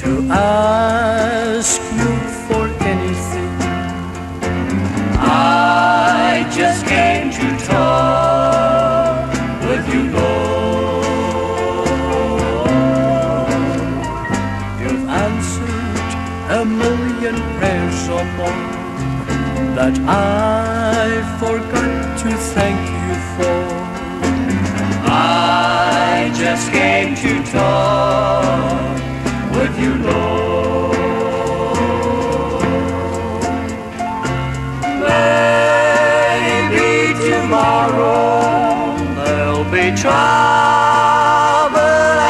to ask you for anything. I just came to talk with you, Lord. You've answered a million prayers or more that I forgot to thank you for. I just came to talk with you, Lord. Maybe tomorrow there'll be trouble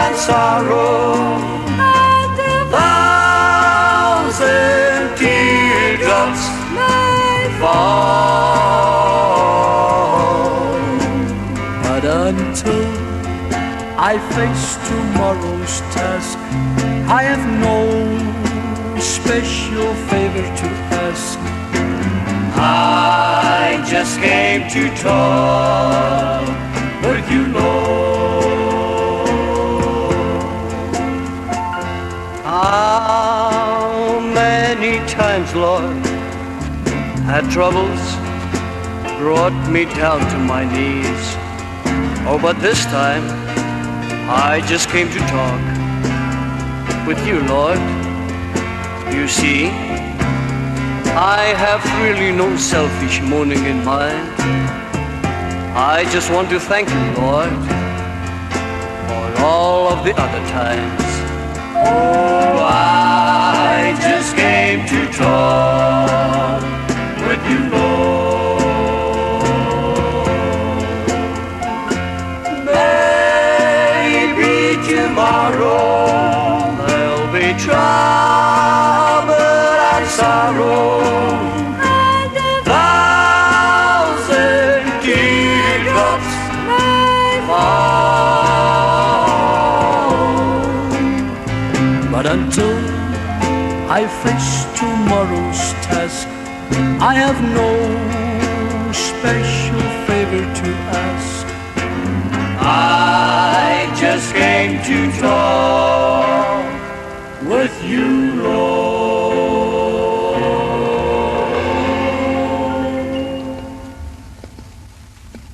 and sorrow, and a thousand teardrops may fall. But until I face tomorrow's task, I have no special favor to ask. I just came to talk with you, Lord. How many times, Lord, had troubles brought me down to my knees. Oh, but this time I just came to talk with you, Lord. You see, I have really no selfish moaning in mind. I just want to thank you, Lord, for all of the other times. Oh, I just came to talk with you, Lord. Maybe tomorrow there'll be trouble and sorrow, and a thousand teardrops may fall. But until I face tomorrow's task, I have no special favor to ask. I just came to talk with you, Lord.